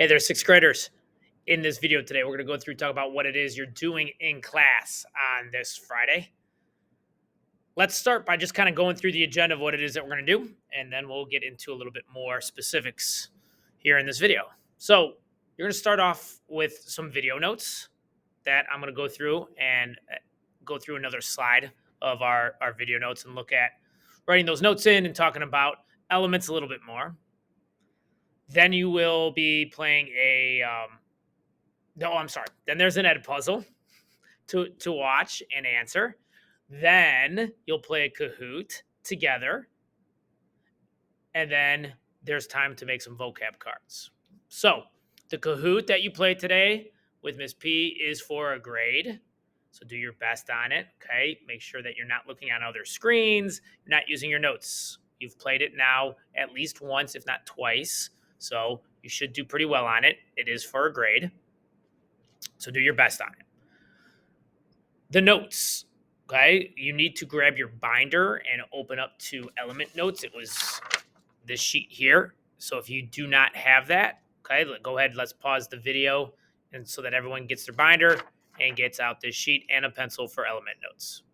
Hey there, sixth graders. In this video today, we're going to go through talk about what it is you're doing in class on this Friday. Let's start by just kind of going through the agenda of what it is that we're going to do, and then we'll get into a little bit more specifics here in this video. So you're going to start off with some video notes that I'm going to go through and go through another slide of our video notes and look at writing those notes in and talking about elements a little bit more. Then you will be playing Then there's an ed puzzle to watch and answer. Then you'll play a Kahoot together. And then there's time to make some vocab cards. So the Kahoot that you play today with Miss P is for a grade. So do your best on it, okay? Make sure that you're not looking on other screens, you're not using your notes. You've played it now at least once, if not twice. So you should do pretty well on it. It is for a grade. So do your best on it. The notes, okay? You need to grab your binder and open up to element notes. It was this sheet here. So if you do not have that, okay, go ahead. Let's pause the video and so that everyone gets their binder and gets out this sheet and a pencil for element notes.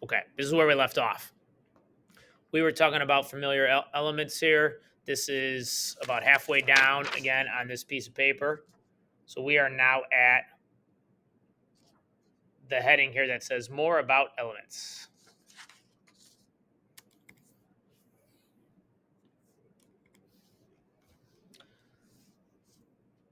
Okay, this is where we left off. We were talking about familiar elements here. This is about halfway down again on this piece of paper. So we are now at the heading here that says more about elements.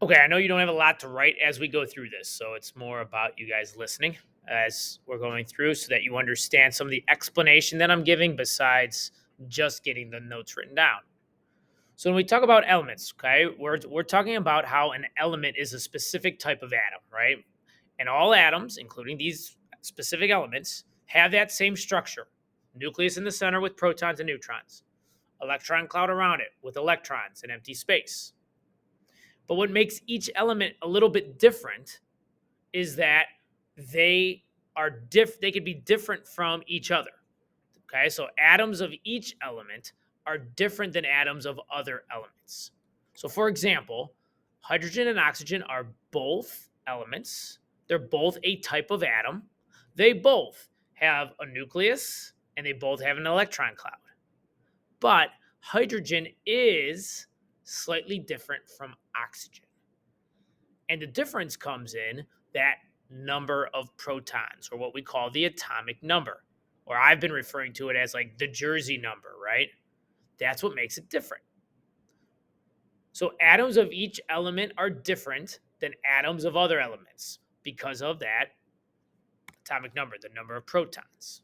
Okay, I know you don't have a lot to write as we go through this, so it's more about you guys listening as we're going through so that you understand some of the explanation that I'm giving besides just getting the notes written down. So when we talk about elements, okay, we're talking about how an element is a specific type of atom, right? And all atoms, including these specific elements, have that same structure. Nucleus in the center with protons and neutrons. Electron cloud around it with electrons and empty space. But what makes each element a little bit different is that they could be different from each other. Okay, so atoms of each element are different than atoms of other elements. So for example, hydrogen and oxygen are both elements. They're both a type of atom. They both have a nucleus and they both have an electron cloud. But hydrogen is slightly different from oxygen. And the difference comes in that number of protons, or what we call the atomic number, or I've been referring to it as like the Jersey number, right? That's what makes it different. So atoms of each element are different than atoms of other elements because of that atomic number, the number of protons.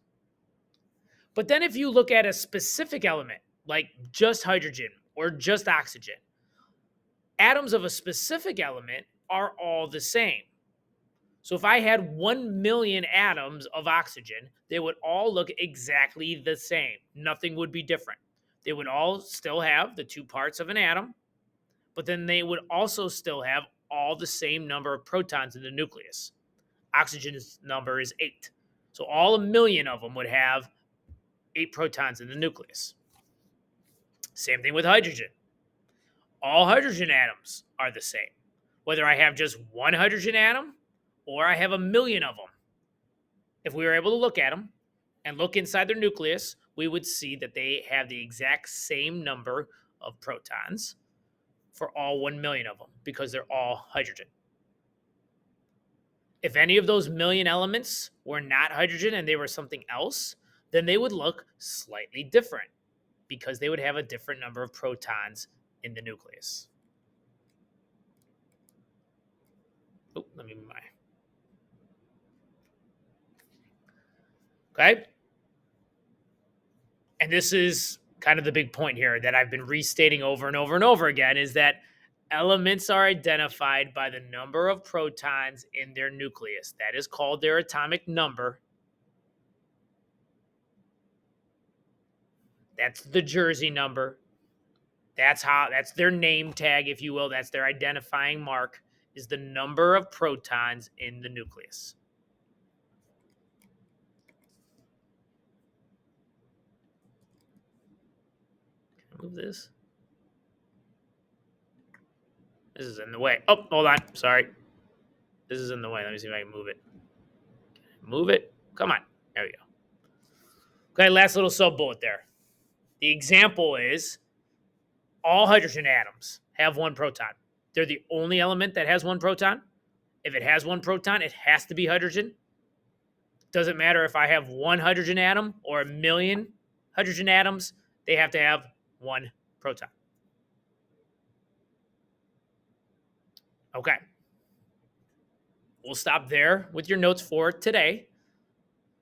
But then if you look at a specific element, like just hydrogen or just oxygen, atoms of a specific element are all the same. So if I had 1 million atoms of oxygen, they would all look exactly the same. Nothing would be different. They would all still have the two parts of an atom, but then they would also still have all the same number of protons in the nucleus. Oxygen's number is 8. So all 1 million of them would have 8 protons in the nucleus. Same thing with hydrogen. All hydrogen atoms are the same. Whether I have just one hydrogen atom or I have 1 million of them. If we were able to look at them and look inside their nucleus, we would see that they have the exact same number of protons for all 1 million of them because they're all hydrogen. If any of those million elements were not hydrogen and they were something else, then they would look slightly different because they would have a different number of protons in the nucleus. Oh, let me move my. Okay. And this is kind of the big point here that I've been restating over and over and over again is that elements are identified by the number of protons in their nucleus. That is called their atomic number. That's the Jersey number. That's their name tag, if you will. That's their identifying mark, is the number of protons in the nucleus. Move this. This is in the way. Oh, hold on. Sorry. This is in the way. Let me see if I can move it. Move it. Come on. There we go. Okay, last little sub bullet there. The example is all hydrogen atoms have one proton. They're the only element that has one proton. If it has one proton, it has to be hydrogen. Doesn't matter if I have one hydrogen atom or a million hydrogen atoms, they have to have one proton. Okay. We'll stop there with your notes for today.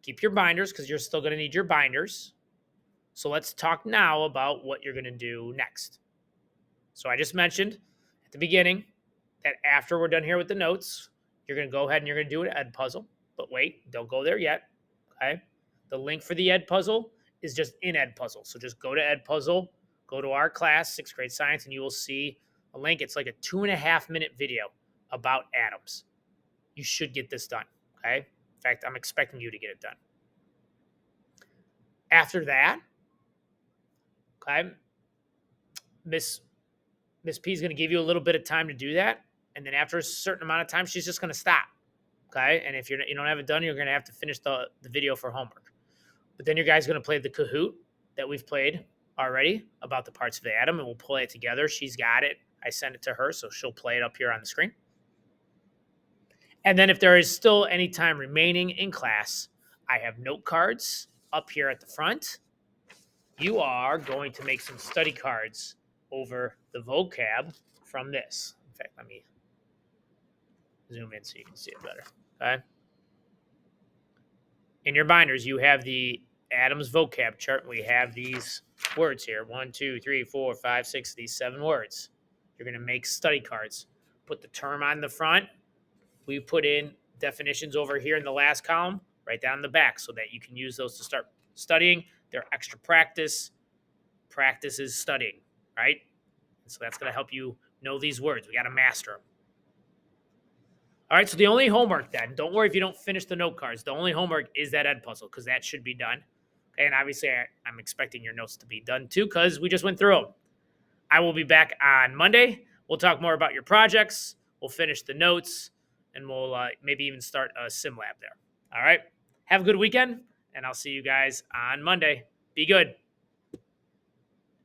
Keep your binders because you're still going to need your binders. So let's talk now about what you're going to do next. So I just mentioned at the beginning that after we're done here with the notes, you're going to go ahead and you're going to do an ed puzzle. But wait, don't go there yet. Okay. The link for the ed puzzle is just in ed puzzle. So just go to ed puzzle, go to our class, 6th grade science, and you will see a link. It's like a 2.5-minute video about atoms. You should get this done. Okay. In fact, I'm expecting you to get it done. After that, okay, Miss P is going to give you a little bit of time to do that. And then after a certain amount of time, she's just going to stop. Okay. And if you don't have it done, you're going to have to finish the video for homework. But then your guy's going to play the Kahoot that we've played already about the parts of the atom, and we'll play it together. She's got it. I sent it to her, so she'll play it up here on the screen. And then if there is still any time remaining in class, I have note cards up here at the front. You are going to make some study cards over the vocab from this. In fact, let me zoom in so you can see it better. Okay. In your binders, you have the atoms vocab chart. We have these words here. 1, 2, 3, 4, 5, 6, these 7 words. You're going to make study cards. Put the term on the front. We put in definitions over here in the last column, right down the back, so that you can use those to start studying. They're extra practice. Practice is studying, right? So that's going to help you know these words. We got to master them. All right, so the only homework then, don't worry if you don't finish the note cards. The only homework is that ed puzzle because that should be done. Okay, and obviously I'm expecting your notes to be done too because we just went through them. I will be back on Monday. We'll talk more about your projects. We'll finish the notes, and we'll maybe even start a sim lab there. All right, have a good weekend, and I'll see you guys on Monday. Be good.